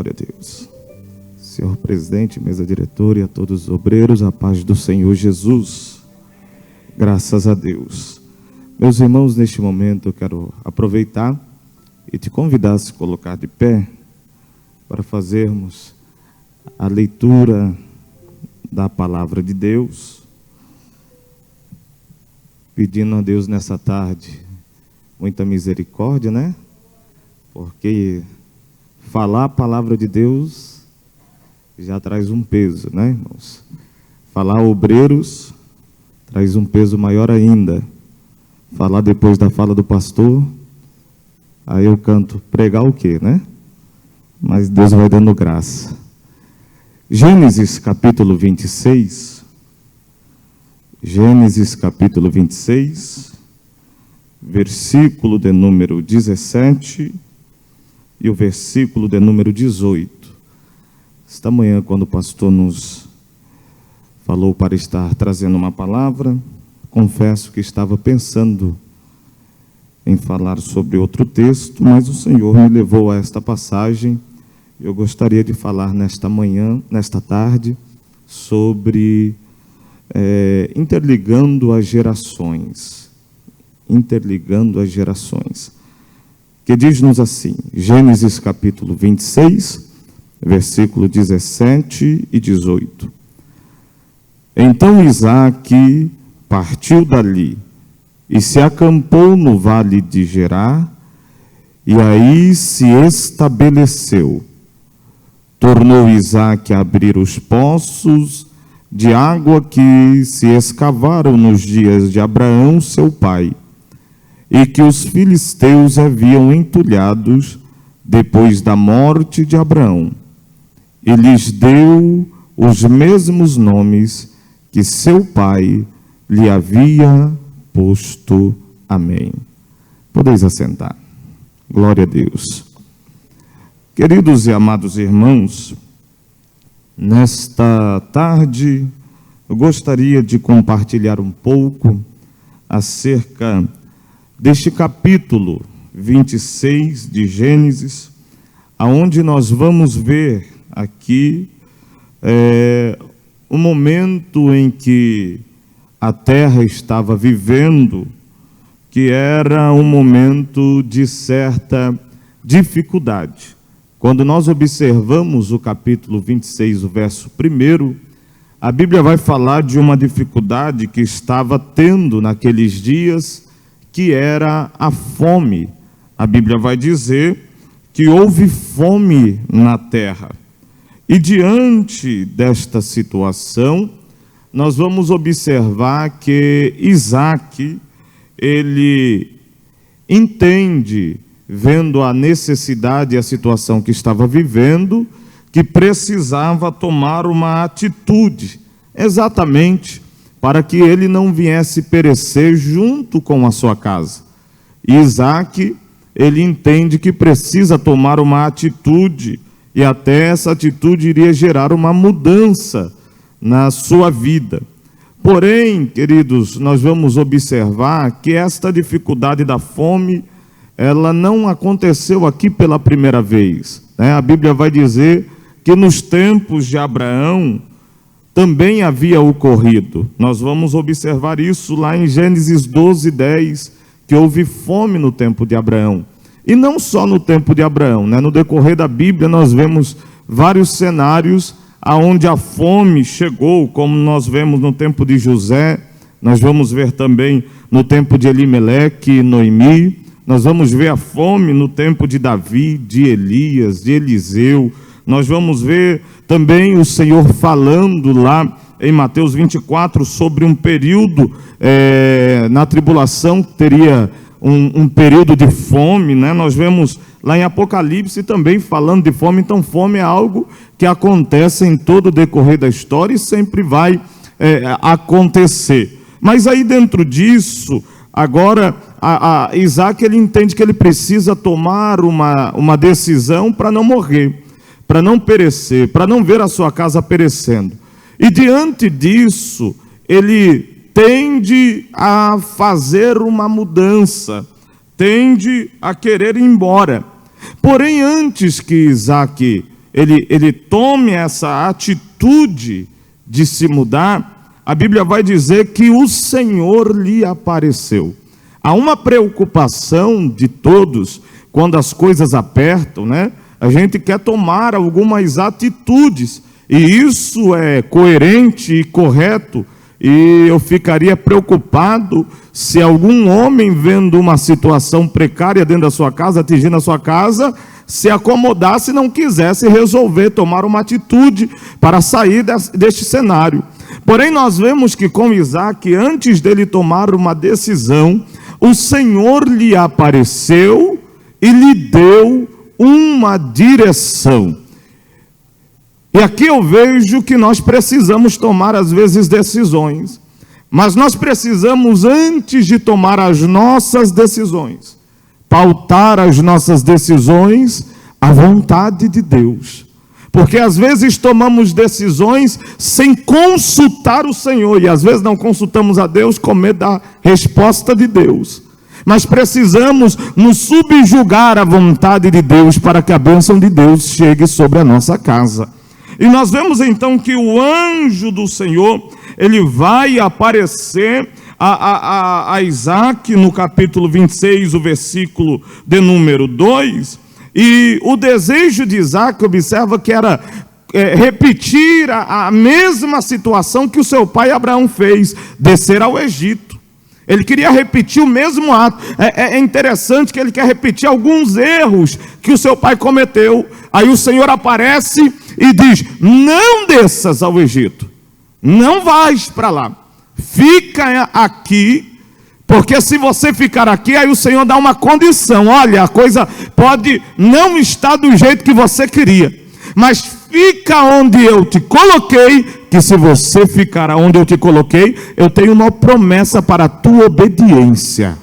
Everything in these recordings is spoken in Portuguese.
Glória a Deus. Senhor presidente, mesa diretora e a todos os obreiros, a paz do Senhor Jesus. Graças a Deus. Meus irmãos, neste momento eu quero aproveitar e te convidar a se colocar de pé para fazermos a leitura da palavra de Deus, pedindo a Deus nessa tarde muita misericórdia, né? Porque falar a palavra de Deus já traz um peso, né, irmãos? Falar obreiros traz um peso maior ainda. Falar depois da fala do pastor, aí eu canto, pregar o quê, né? Mas Deus vai dando graça. Gênesis capítulo 26. Gênesis capítulo 26, versículo de número 17 e o versículo de número 18. Esta manhã, quando o pastor nos falou para estar trazendo uma palavra, confesso que estava pensando em falar sobre outro texto, mas o Senhor me levou a esta passagem. Eu gostaria de falar nesta manhã, nesta tarde, sobre interligando as gerações. Interligando as gerações. Que diz-nos assim, Gênesis capítulo 26, versículo 17 e 18. Então Isaque partiu dali e se acampou no vale de Gerar, e aí se estabeleceu. Tornou Isaque a abrir os poços de água que se escavaram nos dias de Abraão, seu pai, e que os filisteus haviam entulhados depois da morte de Abraão. E lhes deu os mesmos nomes que seu pai lhe havia posto. Amém. Podeis assentar. Glória a Deus. Queridos e amados irmãos, nesta tarde eu gostaria de compartilhar um pouco acerca deste capítulo 26 de Gênesis, aonde nós vamos ver aqui o momento em que a terra estava vivendo, que era um momento de certa dificuldade. Quando nós observamos o capítulo 26, o verso 1, a Bíblia vai falar de uma dificuldade que estava tendo naqueles dias, que era a fome. A Bíblia vai dizer que houve fome na terra. E diante desta situação, nós vamos observar que Isaque, ele entende, vendo a necessidade e a situação que estava vivendo, que precisava tomar uma atitude, exatamente para que ele não viesse perecer junto com a sua casa. E Isaque, ele entende que precisa tomar uma atitude, e até essa atitude iria gerar uma mudança na sua vida. Porém, queridos, nós vamos observar que esta dificuldade da fome, ela não aconteceu aqui pela primeira vez, né? A Bíblia vai dizer que nos tempos de Abraão também havia ocorrido. Nós vamos observar isso lá em Gênesis 12:10, que houve fome no tempo de Abraão. E não só no tempo de Abraão, né? No decorrer da Bíblia nós vemos vários cenários aonde a fome chegou, como nós vemos no tempo de José, nós vamos ver também no tempo de Elimeleque e Noemi, nós vamos ver a fome no tempo de Davi, de Elias, de Eliseu. Nós vamos ver também o Senhor falando lá em Mateus 24 sobre um período na tribulação que teria um período de fome, né? Nós vemos lá em Apocalipse também falando de fome. Então fome é algo que acontece em todo o decorrer da história e sempre vai acontecer. Mas aí dentro disso, agora Isaque, ele entende que ele precisa tomar uma decisão para não morrer, para não perecer, para não ver a sua casa perecendo. E diante disso, ele tende a fazer uma mudança, tende a querer ir embora. Porém, antes que Isaque ele tome essa atitude de se mudar, a Bíblia vai dizer que o Senhor lhe apareceu. Há uma preocupação de todos quando as coisas apertam, né? A gente quer tomar algumas atitudes, e isso é coerente e correto, e eu ficaria preocupado se algum homem, vendo uma situação precária dentro da sua casa, atingindo a sua casa, se acomodasse e não quisesse resolver, tomar uma atitude para sair deste cenário. Porém, nós vemos que com Isaac, antes dele tomar uma decisão, o Senhor lhe apareceu e lhe deu uma direção. E aqui eu vejo que nós precisamos tomar, às vezes, decisões. Mas nós precisamos, antes de tomar as nossas decisões, pautar as nossas decisões à vontade de Deus. Porque às vezes tomamos decisões sem consultar o Senhor, e às vezes não consultamos a Deus com medo da resposta de Deus. Mas precisamos nos subjugar à vontade de Deus para que a bênção de Deus chegue sobre a nossa casa. E nós vemos então que o anjo do Senhor, ele vai aparecer a Isaac no capítulo 26, o versículo de número 2, e o desejo de Isaac, observa que era repetir a mesma situação que o seu pai Abraão fez, descer ao Egito. Ele queria repetir o mesmo ato. É interessante que ele quer repetir alguns erros que o seu pai cometeu. Aí o Senhor aparece e diz: não desças ao Egito, não vais para lá, fica aqui, porque se você ficar aqui, aí o Senhor dá uma condição: olha, a coisa pode não estar do jeito que você queria, mas fica onde eu te coloquei, que se você ficar onde eu te coloquei, eu tenho uma promessa para a tua obediência.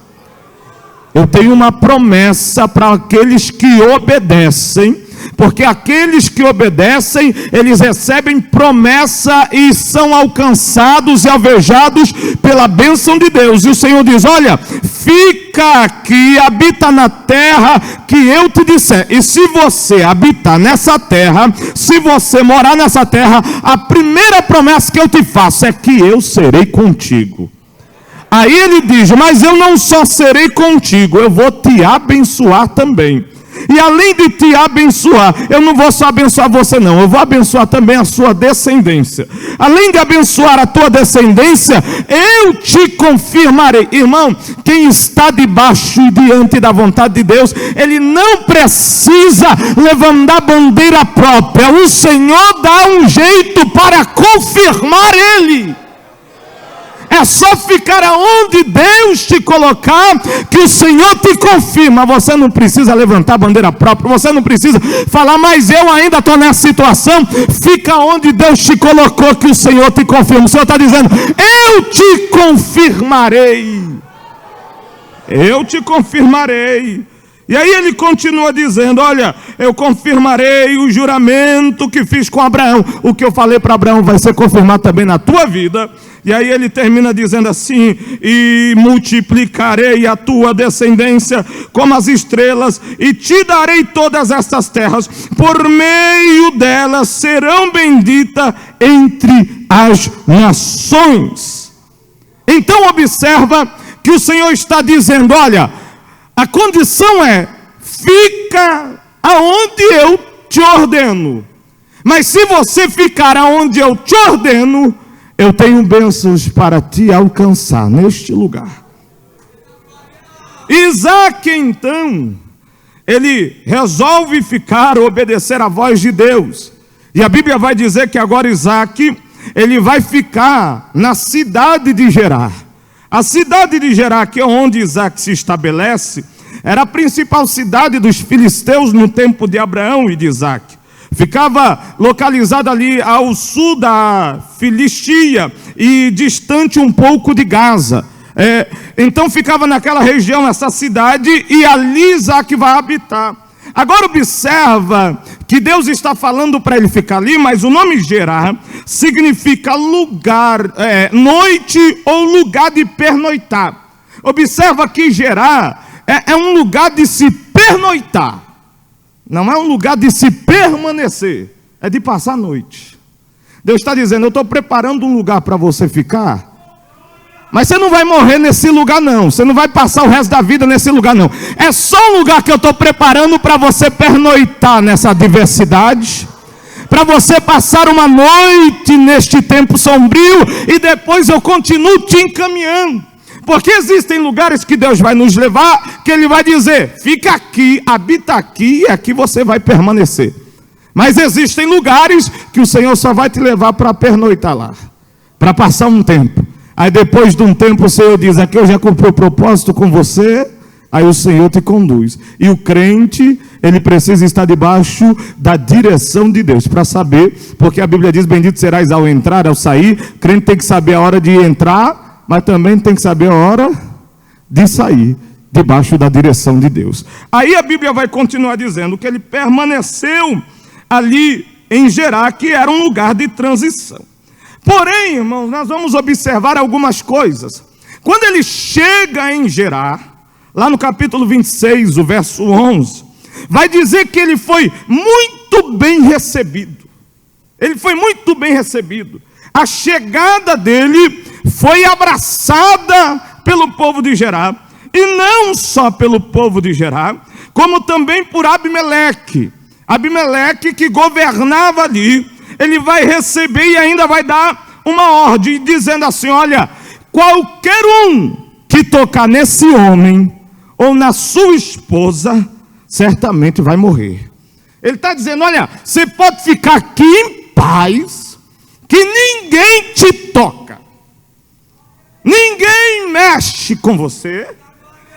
Eu tenho uma promessa para aqueles que obedecem, porque aqueles que obedecem, eles recebem promessa e são alcançados e alvejados pela bênção de Deus. E o Senhor diz: olha, fica aqui, habita na terra que eu te disser. E se você habitar nessa terra, se você morar nessa terra, a primeira promessa que eu te faço é que eu serei contigo. Aí ele diz: mas eu não só serei contigo, eu vou te abençoar também. E além de te abençoar, eu não vou só abençoar você não, eu vou abençoar também a sua descendência. Além de abençoar a tua descendência, eu te confirmarei. Irmão, quem está debaixo e diante da vontade de Deus, ele não precisa levantar bandeira própria. O Senhor dá um jeito para confirmar ele. É só ficar aonde Deus te colocar, que o Senhor te confirma. Você não precisa levantar a bandeira própria, você não precisa falar: mas eu ainda estou nessa situação. Fica onde Deus te colocou, que o Senhor te confirma. O Senhor está dizendo: eu te confirmarei. Eu te confirmarei. E aí ele continua dizendo: olha, eu confirmarei o juramento que fiz com Abraão. O que eu falei para Abraão vai ser confirmado também na tua vida. E aí ele termina dizendo assim: e multiplicarei a tua descendência como as estrelas, e te darei todas estas terras, por meio delas serão benditas entre as nações. Então observa que o Senhor está dizendo: olha, a condição é: fica aonde eu te ordeno. Mas se você ficar aonde eu te ordeno, eu tenho bênçãos para te alcançar neste lugar. Isaac, então, ele resolve ficar, obedecer a voz de Deus. E a Bíblia vai dizer que agora Isaac, ele vai ficar na cidade de Gerar. A cidade de Gerar, que é onde Isaac se estabelece, era a principal cidade dos filisteus no tempo de Abraão e de Isaac. Ficava localizada ali ao sul da Filistia e distante um pouco de Gaza. Então ficava naquela região, essa cidade, e ali Isaac vai habitar. Agora observa que Deus está falando para ele ficar ali, mas o nome Gerar significa lugar, noite ou lugar de pernoitar. Observa que Gerar é um lugar de se pernoitar. Não é um lugar de se permanecer, é de passar a noite. Deus está dizendo, eu estou preparando um lugar para você ficar, mas você não vai morrer nesse lugar não, você não vai passar o resto da vida nesse lugar não. É só um lugar que eu estou preparando para você pernoitar nessa adversidade, para você passar uma noite neste tempo sombrio, e depois eu continuo te encaminhando. Porque existem lugares que Deus vai nos levar, que Ele vai dizer, fica aqui, habita aqui, e aqui você vai permanecer. Mas existem lugares que o Senhor só vai te levar para pernoitar lá, para passar um tempo. Aí depois de um tempo o Senhor diz, aqui eu já cumpri o propósito com você, aí o Senhor te conduz. E o crente, ele precisa estar debaixo da direção de Deus, para saber, porque a Bíblia diz, bendito serás ao entrar, ao sair. O crente tem que saber a hora de entrar, mas também tem que saber a hora de sair, debaixo da direção de Deus. Aí a Bíblia vai continuar dizendo que ele permaneceu ali em Gerá, que era um lugar de transição. Porém, irmãos, nós vamos observar algumas coisas. Quando ele chega em Gerá, lá no capítulo 26, o verso 11, vai dizer que ele foi muito bem recebido. Ele foi muito bem recebido. A chegada dele foi abraçada pelo povo de Gerá, e não só pelo povo de Gerá, como também por Abimeleque. Abimeleque, que governava ali, ele vai receber e ainda vai dar uma ordem, dizendo assim, olha, qualquer um que tocar nesse homem, ou na sua esposa, certamente vai morrer. Ele está dizendo, olha, você pode ficar aqui em paz, que ninguém te toca, ninguém mexe com você,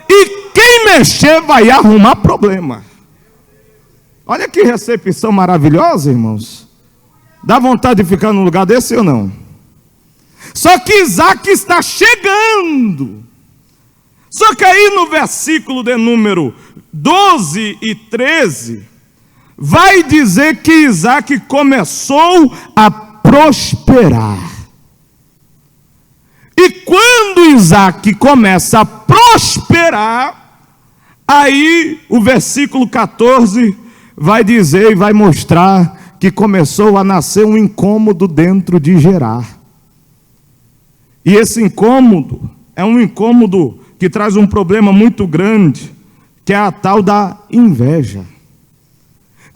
e quem mexer vai arrumar problema. Olha que recepção maravilhosa, irmãos. Dá vontade de ficar num lugar desse ou não? Só que Isaac está chegando. Só que aí no versículo de número 12 e 13, vai dizer que Isaac começou a prosperar. E quando Isaac começa a prosperar, aí o versículo 14 vai dizer e vai mostrar que começou a nascer um incômodo dentro de Gerá. E esse incômodo é um incômodo que traz um problema muito grande, que é a tal da inveja.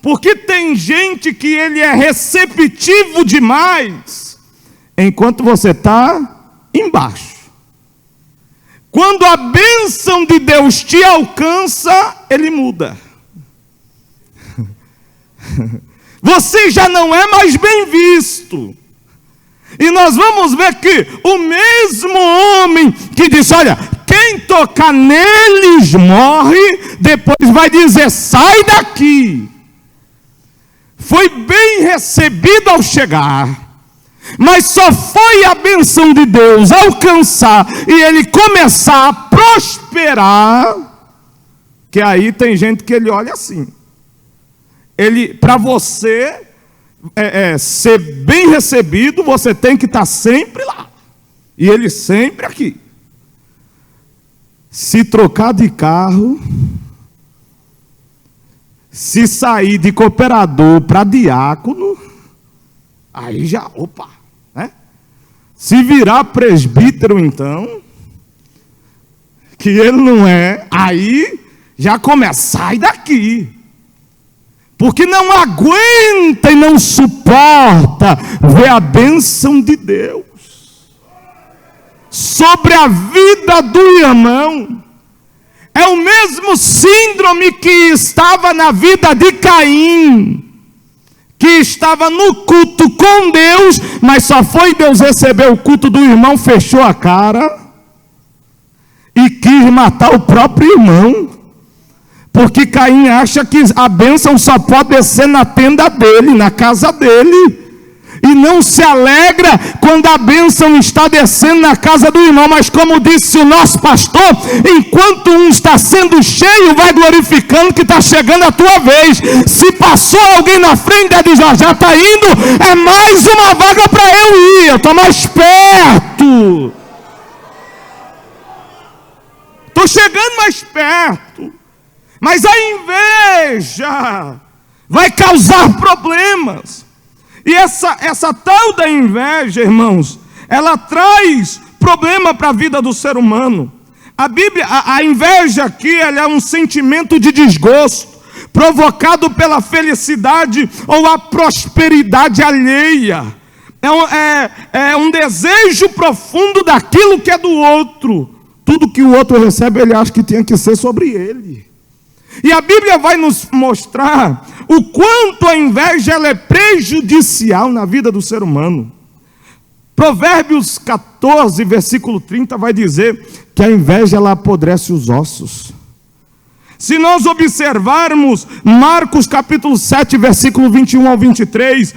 Porque tem gente que ele é receptivo demais, enquanto você está embaixo. Quando a bênção de Deus te alcança, ele muda. Você já não é mais bem visto. E nós vamos ver que o mesmo homem que disse, olha, quem tocar neles morre, depois vai dizer, sai daqui. Foi bem recebido ao chegar, mas só foi a bênção de Deus alcançar e ele começar a prosperar, que aí tem gente que ele olha assim. Ele, para você ser bem recebido, você tem que estar sempre lá. E ele sempre aqui. Se trocar de carro, se sair de cooperador para diácono, aí já, opa, né? Se virar presbítero então, que ele não é, aí já começa, sai daqui. Porque não aguenta e não suporta ver a bênção de Deus sobre a vida do irmão. É o mesmo síndrome que estava na vida de Caim, que estava no culto com Deus, mas só foi Deus receber o culto do irmão, fechou a cara e quis matar o próprio irmão. Porque Caim acha que a bênção só pode descer na tenda dele, na casa dele. E não se alegra quando a bênção está descendo na casa do irmão. Mas como disse o nosso pastor, enquanto um está sendo cheio, vai glorificando que está chegando a tua vez. Se passou alguém na frente, ele diz, já está indo, é mais uma vaga para eu ir, eu estou mais perto. Estou chegando mais perto. Mas a inveja vai causar problemas. E essa tal da inveja, irmãos, ela traz problema para a vida do ser humano. A inveja aqui, ela é um sentimento de desgosto, provocado pela felicidade ou a prosperidade alheia. É um desejo profundo daquilo que é do outro. Tudo que o outro recebe, ele acha que tinha que ser sobre ele. E a Bíblia vai nos mostrar o quanto a inveja ela é prejudicial na vida do ser humano. Provérbios 14, versículo 30, vai dizer que a inveja ela apodrece os ossos. Se nós observarmos Marcos capítulo 7, versículo 21 ao 23,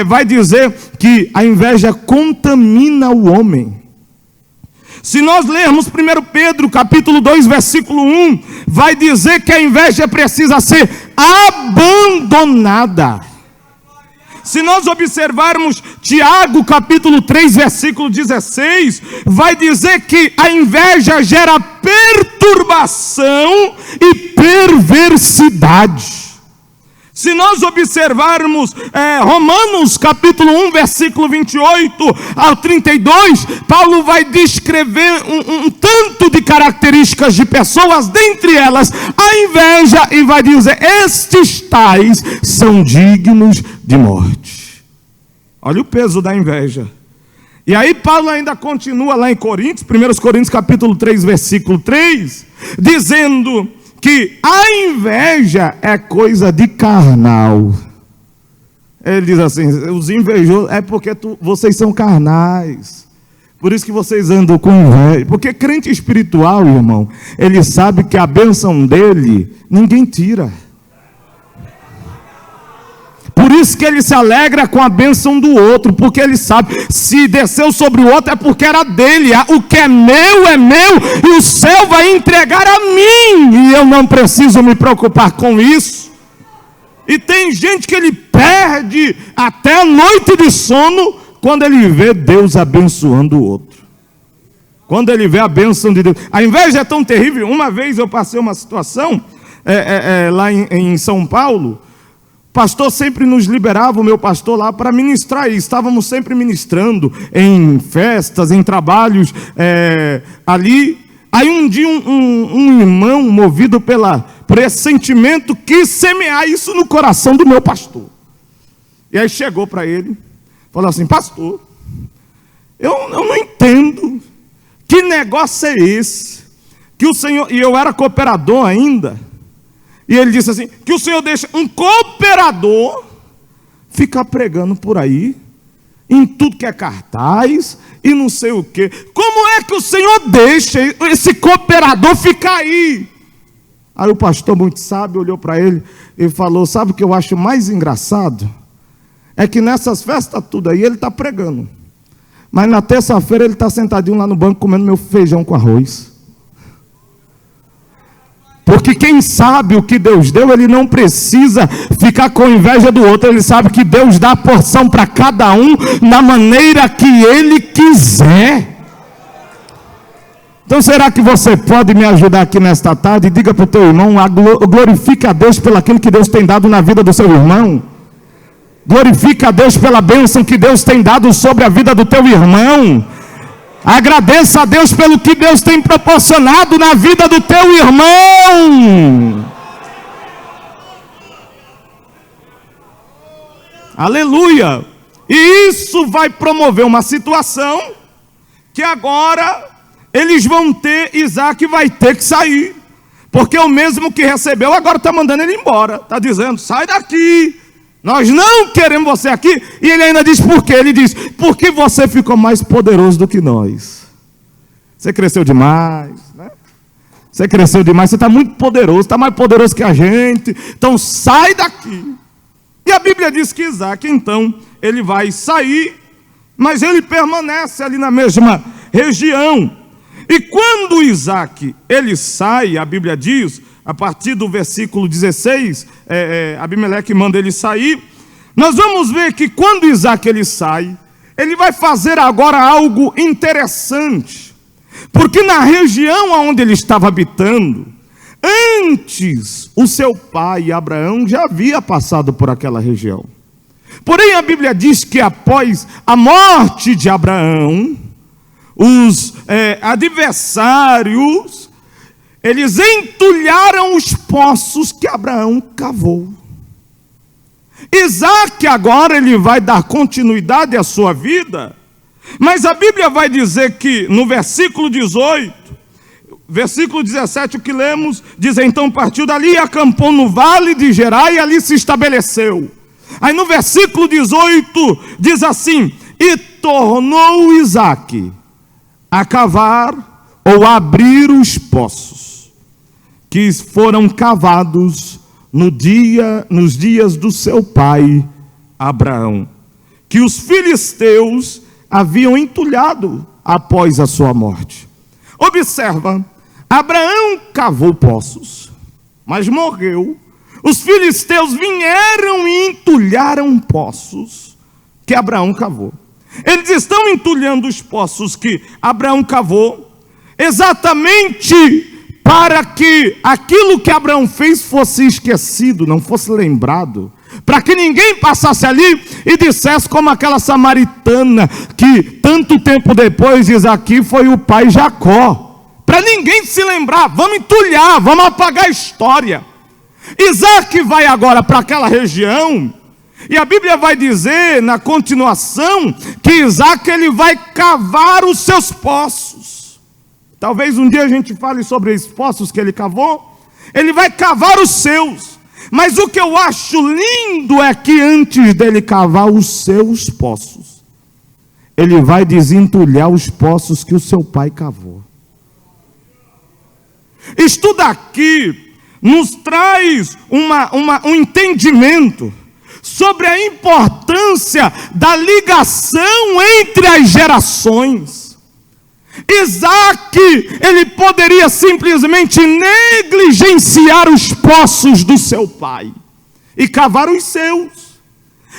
vai dizer que a inveja contamina o homem. Se nós lermos 1 Pedro capítulo 2, versículo 1, vai dizer que a inveja precisa ser abandonada. Se nós observarmos Tiago capítulo 3, versículo 16, vai dizer que a inveja gera perturbação e perversidade. Se nós observarmos Romanos capítulo 1, versículo 28 ao 32, Paulo vai descrever um tanto de características de pessoas, dentre elas a inveja, e vai dizer: estes tais são dignos de morte. Olha o peso da inveja. E aí Paulo ainda continua lá em Coríntios, 1 Coríntios capítulo 3, versículo 3, dizendo que a inveja é coisa de carnal. Ele diz assim: os invejosos é porque vocês são carnais, por isso que vocês andam com inveja. Porque crente espiritual, irmão, ele sabe que a bênção dele ninguém tira. Por isso que ele se alegra com a bênção do outro, porque ele sabe, se desceu sobre o outro é porque era dele. O que é meu, e o céu vai entregar a mim, e eu não preciso me preocupar com isso. E tem gente que ele perde até a noite de sono, quando ele vê Deus abençoando o outro. Quando ele vê a bênção de Deus. A inveja é tão terrível. Uma vez eu passei uma situação, lá em São Paulo. O pastor sempre nos liberava, o meu pastor lá, para ministrar, e estávamos sempre ministrando em festas, em trabalhos ali. Aí um dia um irmão, movido por esse sentimento, quis semear isso no coração do meu pastor. E aí chegou para ele, falou assim: pastor, eu não entendo, que negócio é esse, que o senhor, e eu era cooperador ainda, e ele disse assim, que o senhor deixa um cooperador ficar pregando por aí, em tudo que é cartaz, e não sei o quê. Como é que o senhor deixa esse cooperador ficar aí? Aí o pastor, muito sábio, olhou para ele e falou: sabe o que eu acho mais engraçado? É que nessas festas tudo aí ele está pregando, mas na terça-feira ele está sentadinho lá no banco comendo meu feijão com arroz. Porque quem sabe o que Deus deu, ele não precisa ficar com inveja do outro. Ele sabe que Deus dá a porção para cada um na maneira que ele quiser. Então será que você pode me ajudar aqui nesta tarde? Diga para o teu irmão: glorifique a Deus pelo aquilo que Deus tem dado na vida do seu irmão. Glorifique a Deus pela bênção que Deus tem dado sobre a vida do teu irmão. Agradeça a Deus pelo que Deus tem proporcionado na vida do teu irmão. Aleluia. E isso vai promover uma situação que agora eles vão ter, Isaac vai ter que sair, porque o mesmo que recebeu agora está mandando ele embora, está dizendo: sai daqui, nós não queremos você aqui. E ele ainda diz por quê? Ele diz: porque você ficou mais poderoso do que nós. Você cresceu demais, né? Você cresceu demais, você está muito poderoso, está mais poderoso que a gente, então sai daqui. E a Bíblia diz que Isaac, então, ele vai sair, mas ele permanece ali na mesma região. E quando Isaac, ele sai, a Bíblia diz, a partir do versículo 16, Abimeleque manda ele sair. Nós vamos ver que quando Isaac ele sai, ele vai fazer agora algo interessante. Porque na região onde ele estava habitando, Antes, o seu pai, Abraão, já havia passado por aquela região. Porém, a Bíblia diz que após a morte de Abraão, os adversários, eles entulharam os poços que Abraão cavou. Isaac agora ele vai dar continuidade à sua vida, mas a Bíblia vai dizer que no versículo 18, versículo 17, o que lemos, diz: então partiu dali e acampou no vale de Gerar e ali se estabeleceu. Aí no versículo 18 diz assim: e tornou Isaac a cavar ou a abrir os poços que foram cavados nos dias do seu pai Abraão, que os filisteus haviam entulhado após a sua morte. Observa, Abraão cavou poços, mas morreu. Os filisteus vieram e entulharam poços que Abraão cavou. Eles estão entulhando os poços que Abraão cavou, exatamente para que aquilo que Abraão fez fosse esquecido, não fosse lembrado, para que ninguém passasse ali e dissesse como aquela samaritana, que tanto tempo depois diz aqui, foi o pai Jacó, para ninguém se lembrar. Vamos entulhar, vamos apagar a história. Isaac vai agora para aquela região, e a Bíblia vai dizer na continuação que Isaac ele vai cavar os seus poços. Talvez um dia a gente fale sobre os poços que ele cavou. Ele vai cavar os seus. Mas o que eu acho lindo é que antes dele cavar os seus poços, ele vai desentulhar os poços que o seu pai cavou. Isto daqui nos traz um entendimento sobre a importância da ligação entre as gerações. Isaac, ele poderia simplesmente negligenciar os poços do seu pai e cavar os seus.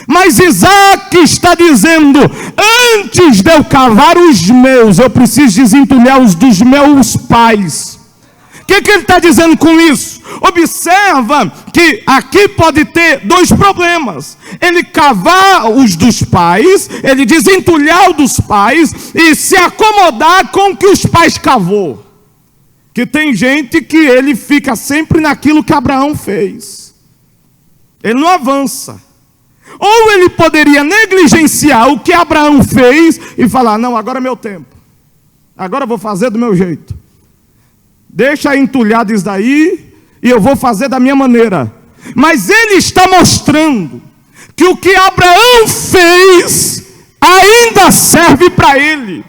Mas Isaac está dizendo: antes de eu cavar os meus, eu preciso desentulhar os dos meus pais. O que ele está dizendo com isso? Observa que aqui pode ter dois problemas: ele cavar os dos pais, ele desentulhar o dos pais e se acomodar com o que os pais cavou. Que tem gente que ele fica sempre naquilo que Abraão fez, ele não avança. Ou ele poderia negligenciar o que Abraão fez e falar: não, agora é meu tempo, agora eu vou fazer do meu jeito. Deixa entulhado isso daí e eu vou fazer da minha maneira. Mas ele está mostrando que o que Abraão fez ainda serve para ele.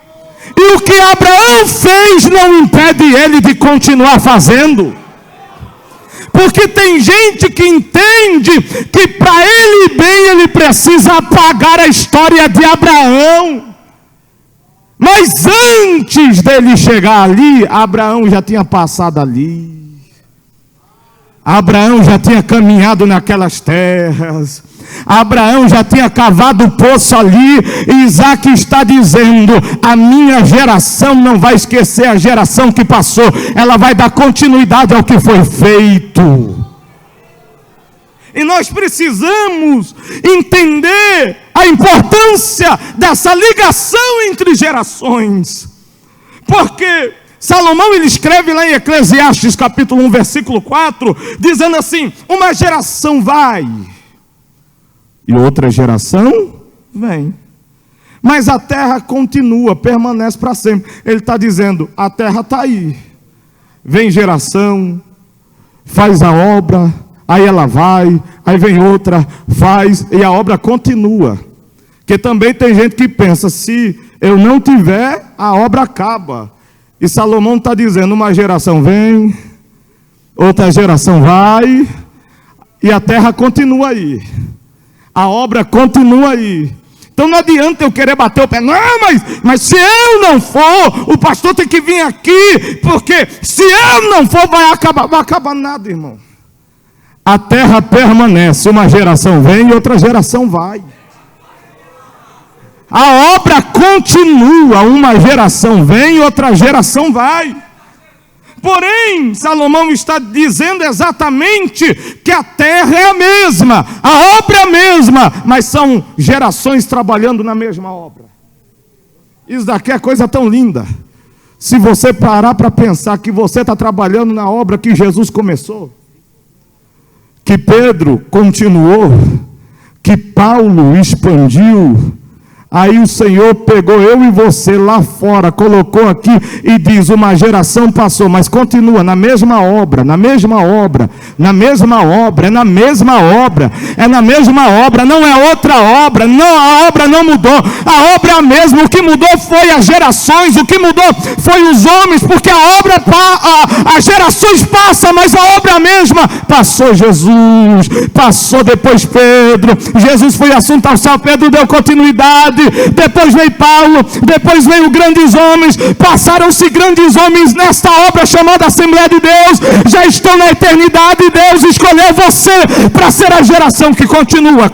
E o que Abraão fez não impede ele de continuar fazendo. Porque tem gente que entende que para ele bem ele precisa apagar a história de Abraão. Mas antes dele chegar ali, Abraão já tinha passado ali. Abraão já tinha caminhado naquelas terras. Abraão já tinha cavado o poço ali. E Isaac está dizendo: a minha geração não vai esquecer a geração que passou. Ela vai dar continuidade ao que foi feito. E nós precisamos entender a importância dessa ligação entre gerações. Porque Salomão ele escreve lá em Eclesiastes capítulo 1 versículo 4, dizendo assim: uma geração vai e outra geração vem, mas a terra continua, permanece para sempre. Ele está dizendo: a terra está aí, vem geração, faz a obra, aí ela vai, aí vem outra, faz, e a obra continua. Porque também tem gente que pensa: se eu não tiver, a obra acaba. E Salomão está dizendo: uma geração vem, outra geração vai, e a terra continua aí, a obra continua aí. Então não adianta eu querer bater o pé: não, mas se eu não for, o pastor tem que vir aqui, porque se eu não for, vai acabar nada, irmão. A terra permanece, uma geração vem e outra geração vai. A obra continua, uma geração vem e outra geração vai. Porém, Salomão está dizendo exatamente que a terra é a mesma, a obra é a mesma, mas são gerações trabalhando na mesma obra. Isso daqui é coisa tão linda. Se você parar para pensar que você está trabalhando na obra que Jesus começou, que Pedro continuou, que Paulo expandiu, aí o Senhor pegou eu e você lá fora, colocou aqui e diz, uma geração passou, mas continua na mesma obra, na mesma obra, na mesma obra, é na mesma obra, é na mesma obra, não é outra obra, não, a obra não mudou, a obra é a mesma, o que mudou foi as gerações, o que mudou foi os homens, porque a obra, as gerações passam, mas a obra é a mesma. Passou Jesus, passou depois Pedro, Jesus foi assunto ao céu, Pedro deu continuidade, depois veio Paulo, depois veio grandes homens, passaram-se grandes homens nesta obra chamada Assembleia de Deus, já estão na eternidade, e Deus escolheu você para ser a geração que continua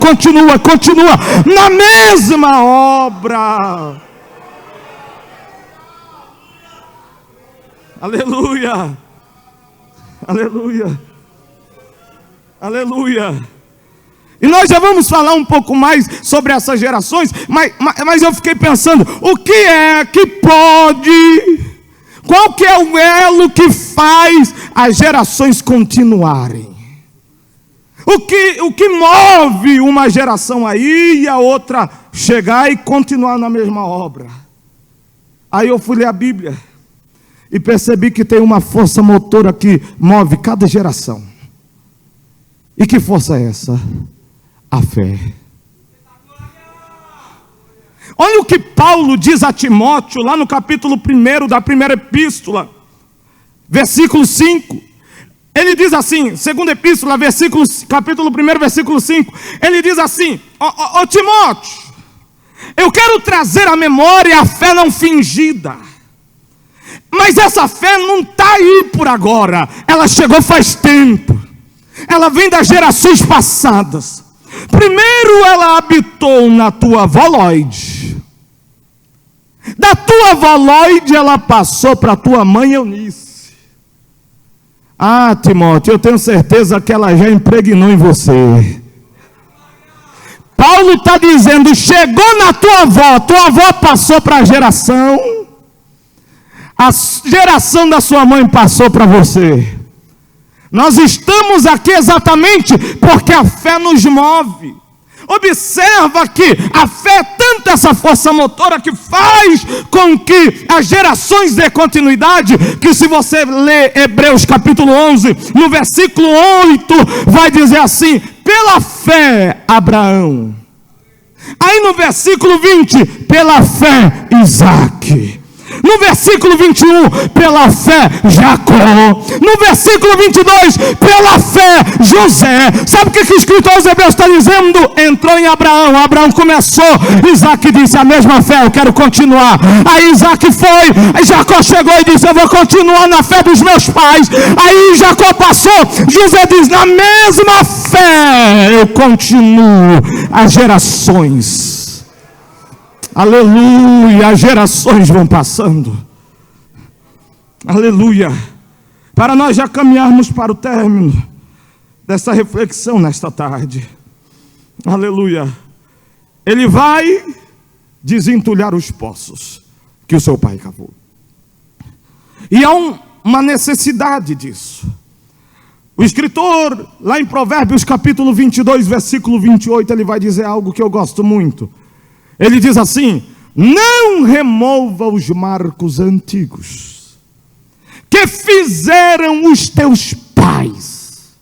na mesma obra. Aleluia, aleluia, aleluia. E nós já vamos falar um pouco mais sobre essas gerações, mas eu fiquei pensando, o que é que pode, qual que é o elo que faz as gerações continuarem? O que move uma geração aí e a outra chegar e continuar na mesma obra? Aí eu fui ler a Bíblia e percebi que tem uma força motora que move cada geração. E que força é essa? A fé. Olha o que Paulo diz a Timóteo, lá no capítulo 1 da primeira epístola, versículo 5. Ele diz assim, segunda epístola, capítulo 1, versículo 5. Ele diz assim, ó Timóteo, eu quero trazer à memória a fé não fingida. Mas essa fé não está aí por agora, ela chegou faz tempo. Ela vem das gerações passadas. Primeiro ela habitou na tua avó Loide. Da tua avó Loide ela passou para a tua mãe Eunice. Ah, Timóteo, eu tenho certeza que ela já impregnou em você. Paulo está dizendo, chegou na tua avó passou para a geração da sua mãe passou para você. Nós estamos aqui exatamente porque a fé nos move. Observa que a fé é tanto essa força motora que faz com que as gerações dê continuidade, que se você ler Hebreus capítulo 11, no versículo 8, vai dizer assim, pela fé Abraão. Aí no versículo 20, pela fé Isaque. No versículo 21, pela fé Jacó. No versículo 22, pela fé José. Sabe o que o escritor aos Hebreus está dizendo? Entrou em Abraão, Abraão começou, Isaac disse, a mesma fé, eu quero continuar. Aí Isaac foi, aí Jacó chegou e disse, eu vou continuar na fé dos meus pais. Aí Jacó passou, José diz, na mesma fé eu continuo. As gerações, aleluia, as gerações vão passando. Aleluia. Para nós já caminharmos para o término dessa reflexão nesta tarde. Aleluia. Ele vai desentulhar os poços que o seu pai cavou. E há uma necessidade disso. O escritor, lá em Provérbios capítulo 22, versículo 28, ele vai dizer algo que eu gosto muito. Ele diz assim, não remova os marcos antigos que fizeram os teus pais.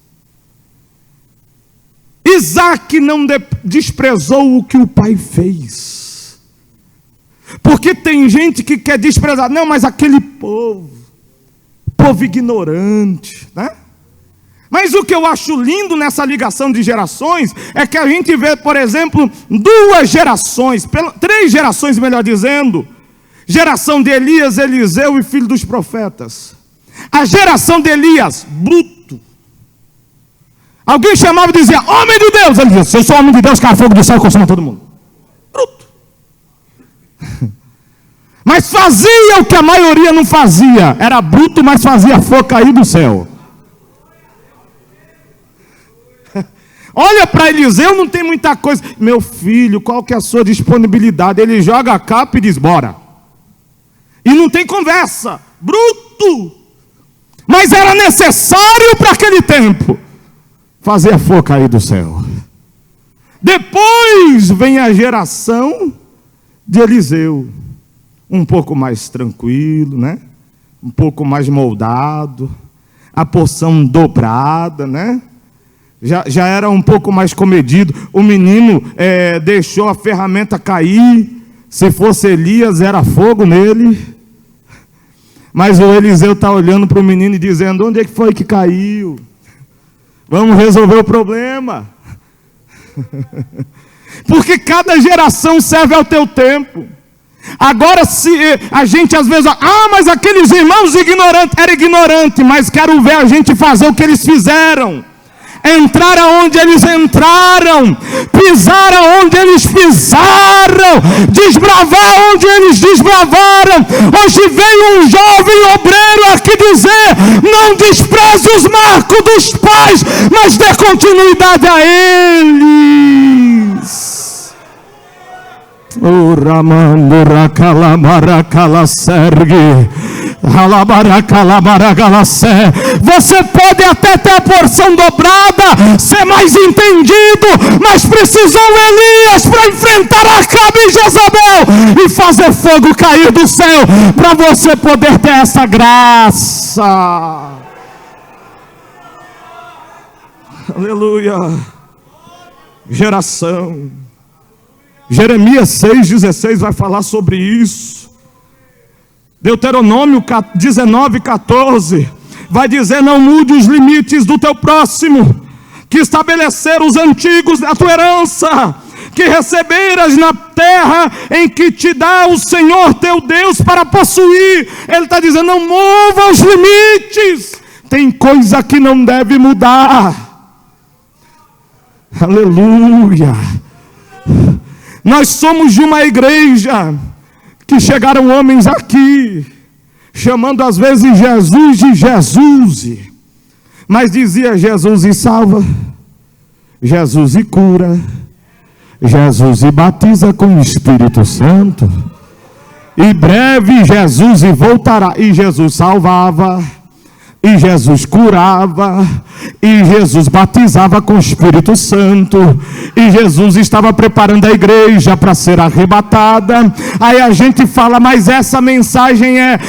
Isaac não desprezou o que o pai fez. Porque tem gente que quer desprezar, não, mas aquele povo ignorante, né? Mas o que eu acho lindo nessa ligação de gerações é que a gente vê, por exemplo, três gerações, melhor dizendo, geração de Elias, Eliseu e filho dos profetas. A geração de Elias, bruto. Alguém chamava e dizia, homem de Deus. Ele dizia, se eu sou homem de Deus, cara, fogo do céu consuma todo mundo. Bruto. mas fazia o que a maioria não fazia. Era bruto, mas fazia fogo cair do céu. Olha para Eliseu, não tem muita coisa. Meu filho, qual que é a sua disponibilidade? Ele joga a capa e diz, bora. E não tem conversa. Bruto. Mas era necessário para aquele tempo fazer a fogo cair do céu. Depois vem a geração de Eliseu. Um pouco mais tranquilo, né? Um pouco mais moldado. A porção dobrada, né? Já era um pouco mais comedido. O menino deixou a ferramenta cair. Se fosse Elias, era fogo nele. Mas o Eliseu está olhando para o menino e dizendo, onde é que foi que caiu? Vamos resolver o problema. Porque cada geração serve ao teu tempo. Agora, se a gente às vezes, mas aqueles irmãos ignorantes, era ignorante, mas quero ver a gente fazer o que eles fizeram. Entrar aonde eles entraram, pisar aonde eles pisaram, desbravar onde eles desbravaram. Hoje veio um jovem obreiro aqui dizer, não despreze os marcos dos pais, mas dê continuidade a eles. O Ramando Rakalamara Sergue. Você pode até ter a porção dobrada, ser mais entendido, mas precisou Elias para enfrentar Acabe e Jezabel e fazer fogo cair do céu, para você poder ter essa graça. Aleluia. Geração. Jeremias 6,16 vai falar sobre isso. Deuteronômio 19,14 vai dizer, não mude os limites do teu próximo, que estabeleceram os antigos da tua herança, que receberas na terra em que te dá o Senhor teu Deus para possuir. Ele está dizendo, não mova os limites, tem coisa que não deve mudar. Aleluia. Nós somos de uma igreja que chegaram homens aqui, chamando às vezes Jesus de Jesus, mas dizia Jesus e salva, Jesus e cura, Jesus e batiza com o Espírito Santo, e breve Jesus e voltará, e Jesus salvava, e Jesus curava, e Jesus batizava com o Espírito Santo, e Jesus estava preparando a igreja para ser arrebatada. Aí a gente fala, mas essa mensagem é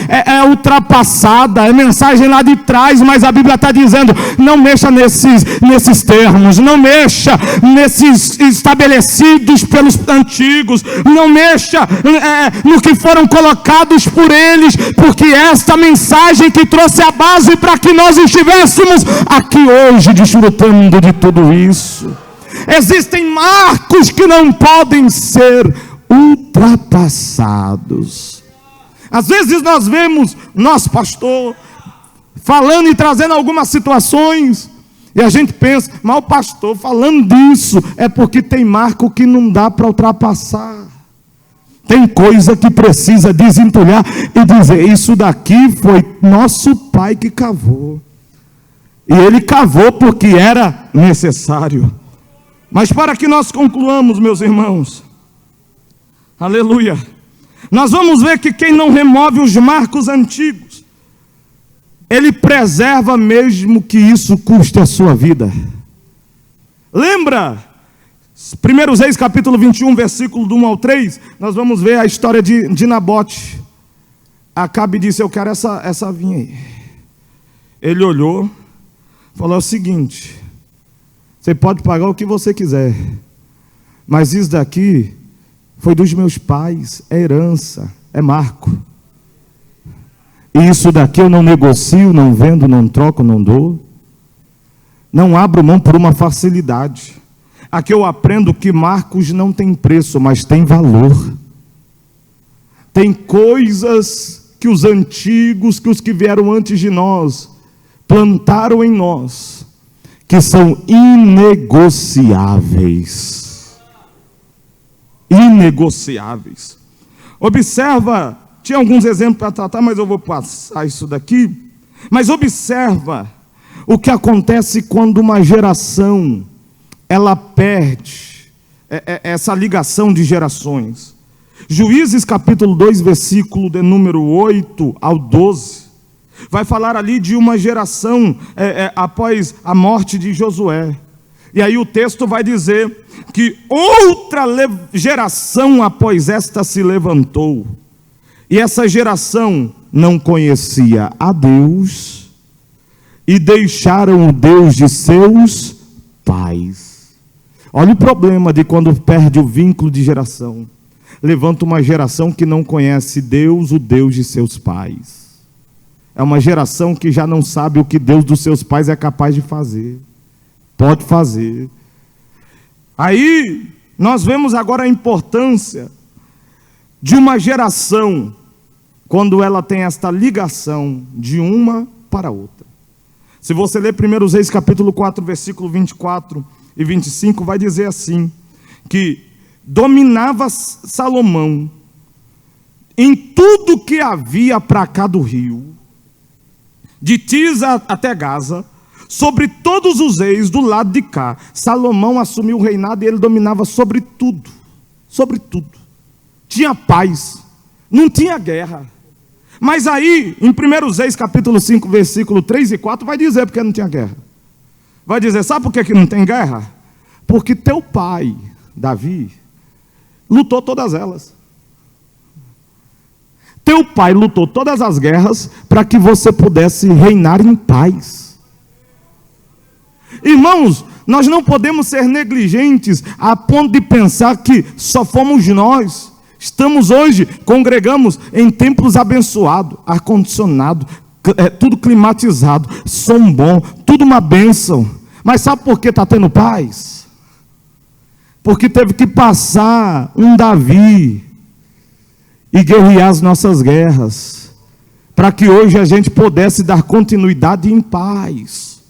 ultrapassada, é mensagem lá de trás, mas a Bíblia está dizendo, não mexa nesses termos, não mexa nesses estabelecidos pelos antigos, não mexa no que foram colocados por eles, porque esta mensagem que trouxe a base para que nós estivéssemos aqui hoje desfrutando de tudo isso. Existem marcos que não podem ser ultrapassados. Às vezes nós vemos nosso pastor falando e trazendo algumas situações, e a gente pensa, mas o pastor falando disso é porque tem marco que não dá para ultrapassar. Tem coisa que precisa desentulhar e dizer, isso daqui foi nosso pai que cavou. E ele cavou porque era necessário. Mas para que nós concluamos, meus irmãos, aleluia, nós vamos ver que quem não remove os marcos antigos, ele preserva mesmo que isso custe a sua vida. Lembra? 1 Reis capítulo 21, versículo do 1 ao 3, nós vamos ver a história de Nabote. Acabe disse, eu quero essa vinha aí. Ele olhou, falou o seguinte, você pode pagar o que você quiser, mas isso daqui foi dos meus pais, é herança, é marco. E isso daqui eu não negocio, não vendo, não troco, não dou. Não abro mão por uma facilidade. Aqui eu aprendo que marcos não tem preço, mas tem valor. Tem coisas que os antigos, que os que vieram antes de nós, plantaram em nós, que são inegociáveis. Inegociáveis. Observa Tinha alguns exemplos para tratar, mas eu vou passar isso daqui. Mas observa o que acontece quando uma geração, ela perde essa ligação de gerações. Juízes capítulo 2, versículo de número 8 ao 12, vai falar ali de uma geração após a morte de Josué. E aí o texto vai dizer que outra geração após esta se levantou. E essa geração não conhecia a Deus e deixaram o Deus de seus pais. Olha o problema de quando perde o vínculo de geração. Levanta uma geração que não conhece Deus, o Deus de seus pais. É uma geração que já não sabe o que Deus dos seus pais é capaz de fazer. Pode fazer. Aí, nós vemos agora a importância de uma geração, quando ela tem esta ligação de uma para outra. Se você ler 1 Reis capítulo 4, versículo 24 e 25, vai dizer assim, que dominava Salomão em tudo que havia para cá do rio, de Tisa até Gaza, sobre todos os reis do lado de cá. Salomão assumiu o reinado e ele dominava sobre tudo. Sobre tudo. Tinha paz. Não tinha guerra. Mas aí, em 1 Reis capítulo 5, versículo 3 e 4, vai dizer porque não tinha guerra. Vai dizer, sabe por que não tem guerra? Porque teu pai, Davi, lutou todas elas. Teu pai lutou todas as guerras para que você pudesse reinar em paz. Irmãos, nós não podemos ser negligentes a ponto de pensar que só fomos nós. Estamos hoje, congregamos em templos abençoados, ar-condicionado, tudo climatizado, som bom, tudo uma bênção. Mas sabe por que está tendo paz? Porque teve que passar um Davi e guerrear as nossas guerras, para que hoje a gente pudesse dar continuidade em paz.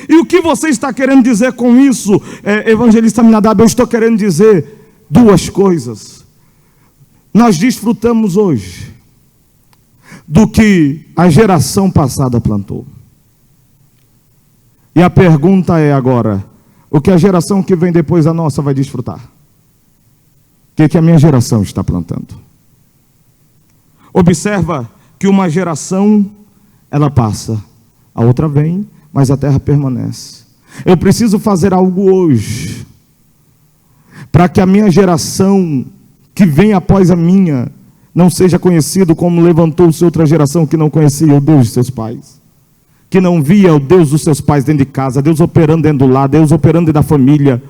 E o que você está querendo dizer com isso, evangelista Minadab? Eu estou querendo dizer duas coisas. Nós desfrutamos hoje do que a geração passada plantou. E a pergunta é agora, o que a geração que vem depois da nossa vai desfrutar? O que a minha geração está plantando? Observa que uma geração, ela passa, a outra vem, mas a terra permanece. Eu preciso fazer algo hoje, para que a minha geração, que vem após a minha, não seja conhecido como levantou-se outra geração que não conhecia o Deus de seus pais, que não via o Deus dos seus pais dentro de casa, Deus operando dentro do lar, Deus operando dentro da família,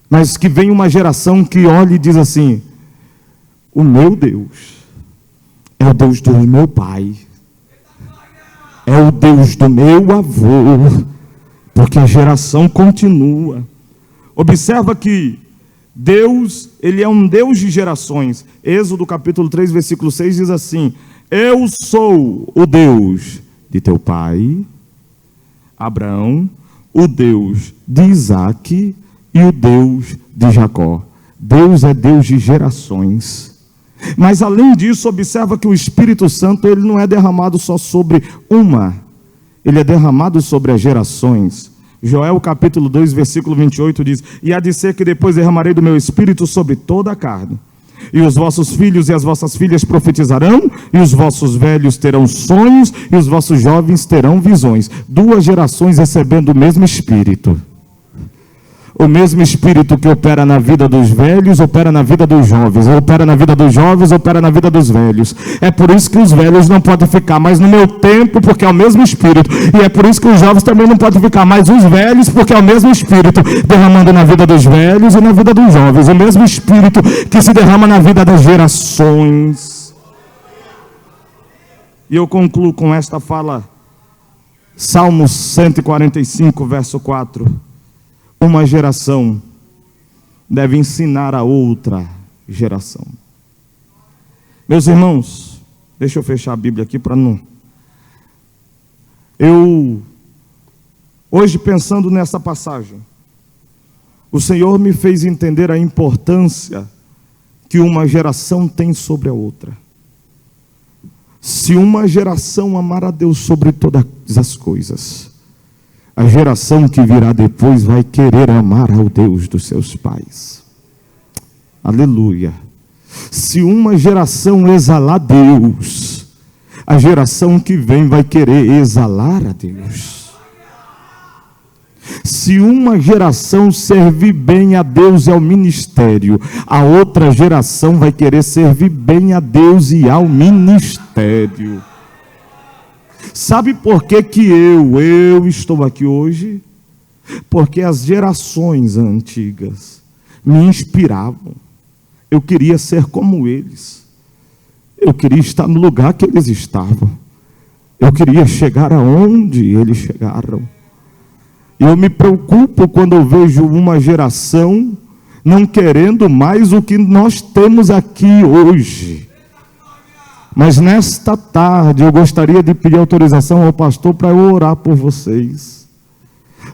mas que vem uma geração que olha e diz assim, o meu Deus é o Deus do meu pai, é o Deus do meu avô, porque a geração continua. Observa que Deus, Ele é um Deus de gerações. Êxodo capítulo 3, versículo 6 diz assim, eu sou o Deus de teu pai, Abraão, o Deus de Isaque e o Deus de Jacó. Deus é Deus de gerações. Mas além disso, observa que o Espírito Santo, ele não é derramado só sobre uma, ele é derramado sobre as gerações. Joel capítulo 2, versículo 28 diz, e há de ser que depois derramarei do meu Espírito sobre toda a carne, e os vossos filhos e as vossas filhas profetizarão, e os vossos velhos terão sonhos, e os vossos jovens terão visões. Duas gerações recebendo o mesmo Espírito. O mesmo Espírito que opera na vida dos velhos, opera na vida dos jovens. Opera na vida dos jovens, opera na vida dos velhos. É por isso que os velhos não podem ficar mais no meu tempo, porque é o mesmo Espírito. E é por isso que os jovens também não podem ficar mais os velhos, porque é o mesmo Espírito derramando na vida dos velhos e na vida dos jovens. O mesmo Espírito que se derrama na vida das gerações. E eu concluo com esta fala. Salmos 145, verso 4. Uma geração deve ensinar a outra geração. Meus irmãos, deixa eu fechar a Bíblia aqui para não... Hoje pensando nessa passagem, o Senhor me fez entender a importância que que uma geração tem sobre a outra. Se uma geração amar a Deus sobre todas as coisas, a geração que virá depois vai querer amar ao Deus dos seus pais. Aleluia. Se uma geração exalar Deus, a geração que vem vai querer exalar a Deus. Se uma geração servir bem a Deus e ao ministério, a outra geração vai querer servir bem a Deus e ao ministério. Sabe por que eu estou aqui hoje? Porque as gerações antigas me inspiravam. Eu queria ser como eles. Eu queria estar no lugar que eles estavam. Eu queria chegar aonde eles chegaram. Eu me preocupo quando eu vejo uma geração não querendo mais o que nós temos aqui hoje. Mas nesta tarde eu gostaria de pedir autorização ao pastor para eu orar por vocês.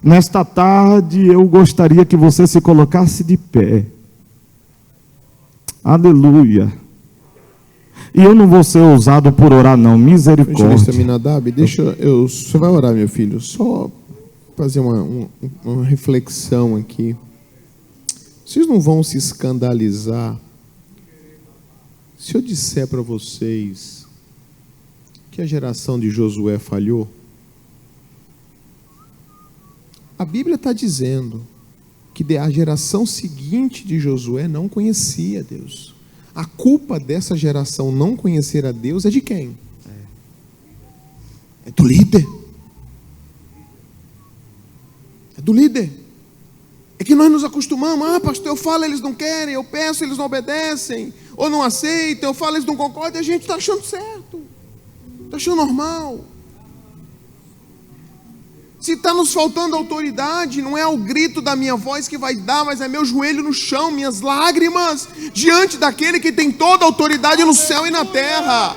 Nesta tarde eu gostaria que você se colocasse de pé. Aleluia. E eu não vou ser ousado por orar não, misericórdia. Você vai orar, meu filho, só fazer uma reflexão aqui. Vocês não vão se escandalizar se eu disser para vocês que a geração de Josué falhou? A Bíblia está dizendo que a geração seguinte de Josué não conhecia Deus. A culpa dessa geração não conhecer a Deus é de quem? É do líder. É do líder. É que nós nos acostumamos. Pastor, eu falo, eles não querem. Eu peço, eles não obedecem. Ou não aceitam. Eu falo, eles não concordam. E a gente está achando certo. Está achando normal. Se está nos faltando autoridade, não é o grito da minha voz que vai dar, mas é meu joelho no chão, minhas lágrimas, diante daquele que tem toda a autoridade no céu e na terra.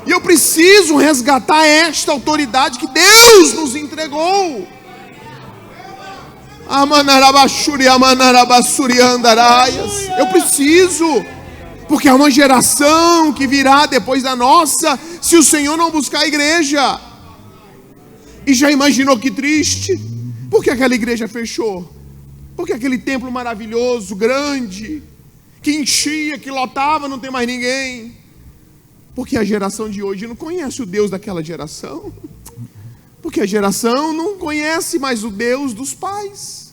E eu preciso resgatar esta autoridade que Deus nos entregou. Eu preciso, porque é uma geração que virá depois da nossa, se o Senhor não buscar a igreja. E já imaginou que triste? Por que aquela igreja fechou? Por que aquele templo maravilhoso, grande, que enchia, que lotava, não tem mais ninguém? Porque a geração de hoje não conhece o Deus daquela geração. Porque a geração não conhece mais o Deus dos pais.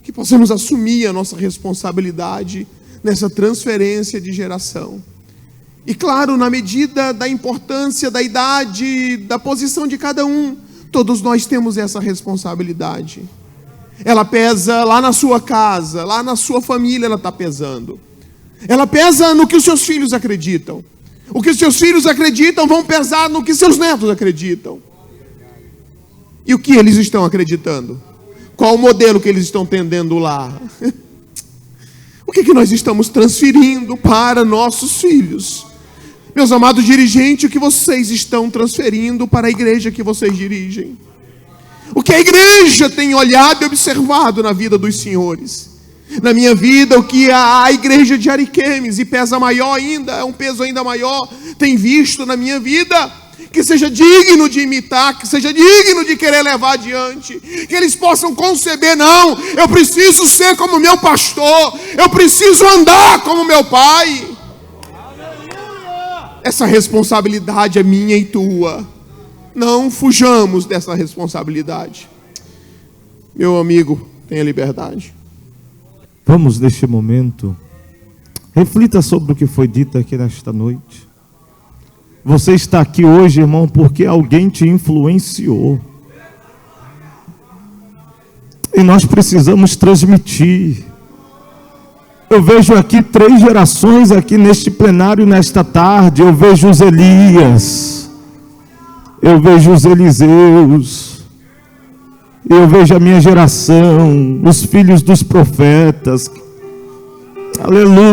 Que possamos assumir a nossa responsabilidade nessa transferência de geração. E claro, na medida da importância, da idade, da posição de cada um, todos nós temos essa responsabilidade. Ela pesa lá na sua casa, lá na sua família ela está pesando. Ela pesa no que os seus filhos acreditam. O que os seus filhos acreditam vão pesar no que seus netos acreditam. E o que eles estão acreditando? Qual o modelo que eles estão tendendo lá? O que nós estamos transferindo para nossos filhos? Meus amados dirigentes, o que vocês estão transferindo para a igreja que vocês dirigem? O que a igreja tem olhado e observado na vida dos senhores? Na minha vida, o que a igreja de Ariquemes, e pesa maior ainda, é um peso ainda maior, tem visto na minha vida, que seja digno de imitar, que seja digno de querer levar adiante, que eles possam conceber, não, eu preciso ser como meu pastor, eu preciso andar como meu pai. Essa responsabilidade é minha e tua. Não fujamos dessa responsabilidade. Meu amigo, tenha liberdade. Vamos neste momento, reflita sobre o que foi dito aqui nesta noite. Você está aqui hoje, irmão, porque alguém te influenciou. E nós precisamos transmitir. Eu vejo aqui 3 gerações aqui neste plenário nesta tarde. Eu vejo os Elias, eu vejo os Eliseus, eu vejo a minha geração, os filhos dos profetas. Aleluia.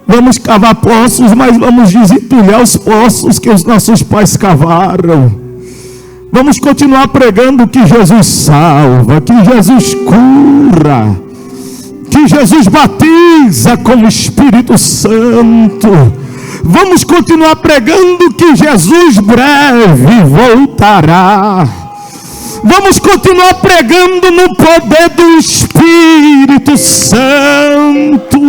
Vamos cavar poços, mas vamos desentulhar os poços que os nossos pais cavaram. Vamos continuar pregando que Jesus salva, que Jesus cura, que Jesus batiza com o Espírito Santo. Vamos continuar pregando que Jesus breve voltará. Vamos continuar pregando no poder do Espírito Santo.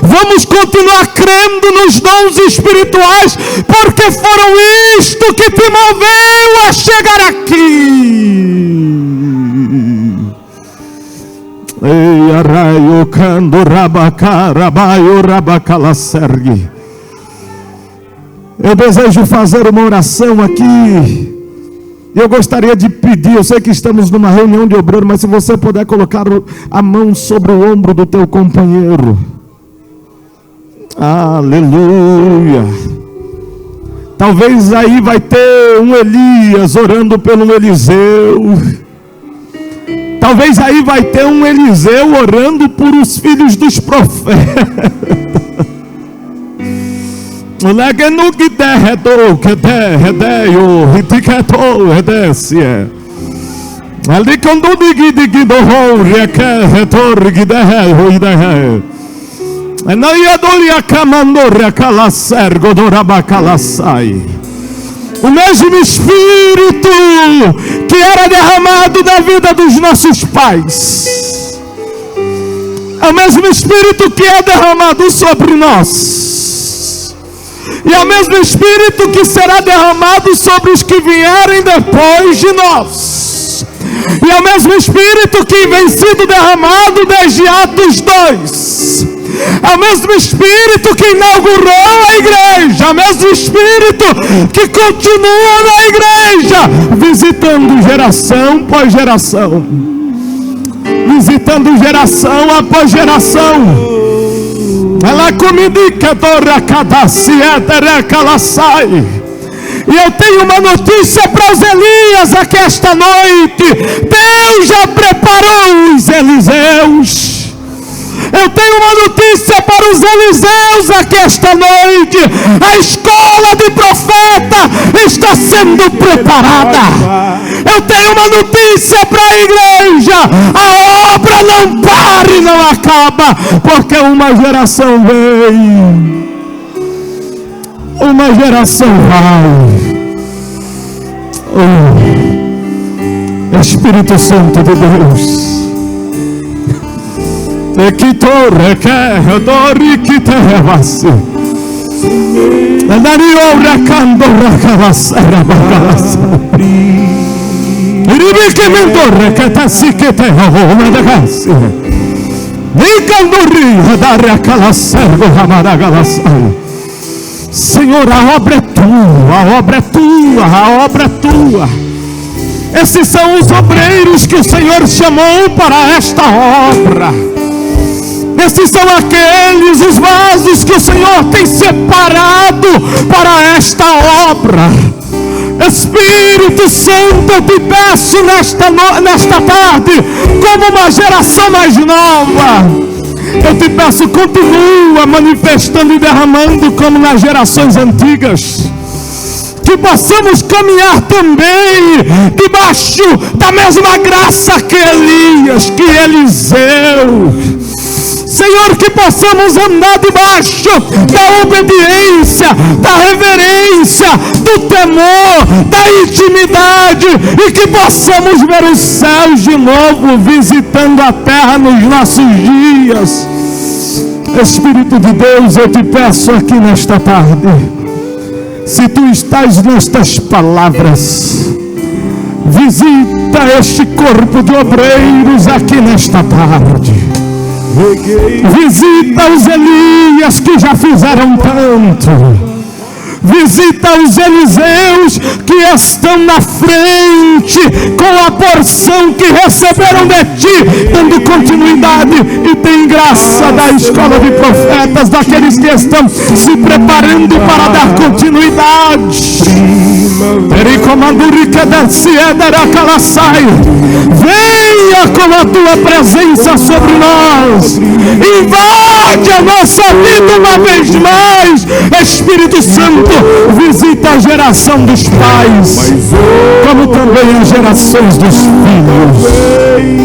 Vamos continuar crendo nos dons espirituais, porque foram isto que te moveu a chegar aqui. Ei, arraio, cando, rabacarabaio, rabacalacergue. Eu desejo fazer uma oração aqui. Eu gostaria de pedir, eu sei que estamos numa reunião de obreiro, mas se você puder colocar a mão sobre o ombro do teu companheiro. Aleluia. Talvez aí vai ter um Elias orando pelo Eliseu. Talvez aí vai ter um Eliseu orando por os filhos dos profetas. O mesmo Espírito que era derramado na vida dos nossos pais, é o mesmo Espírito que é derramado sobre nós, e é o mesmo Espírito que será derramado sobre os que vierem depois de nós, e é o mesmo Espírito que vem sido derramado desde Atos 2. É o mesmo Espírito que inaugurou a igreja, é o mesmo Espírito que continua na igreja, visitando geração após geração, visitando geração após geração. Ela comunica dora cada sietera sai. E eu tenho uma notícia para os Elias aqui esta noite. Deus já preparou os Eliseus. Eu tenho uma notícia para os Eliseus aqui esta noite. A escola de profeta está sendo preparada. Eu tenho uma notícia para a igreja. A obra não para e não acaba, porque uma geração vem, uma geração vai. Oh, Espírito Santo de Deus, que torre que adore que te revasse, dario racando racavassera bagasse, ribi que me torre que te si que te home da gasse, ni canduri da racalacergo ramaragasse. Senhor, a obra é tua, a obra é tua, a obra é tua. Esses são os obreiros que o Senhor chamou para esta obra. Esses são aqueles, os vasos que o Senhor tem separado para esta obra. Espírito Santo, eu te peço nesta tarde, como uma geração mais nova, eu te peço, continua manifestando e derramando como nas gerações antigas. Que possamos caminhar também debaixo da mesma graça que Elias, que Eliseu. Senhor, que possamos andar debaixo da obediência, da reverência, do temor, da intimidade, e que possamos ver os céus de novo visitando a terra nos nossos dias. Espírito de Deus, eu te peço aqui nesta tarde, se tu estás nestas palavras, visita este corpo de obreiros aqui nesta tarde. Visita os Elias que já fizeram tanto. Visita os Eliseus que estão na frente com a porção que receberam de ti, dando continuidade, e tem graça da escola de profetas, daqueles que estão se preparando para dar continuidade. Venha com a tua presença sobre nós, invade a nossa vida uma vez mais. Espírito Santo, visita a geração dos pais, como Venha as gerações dos filhos.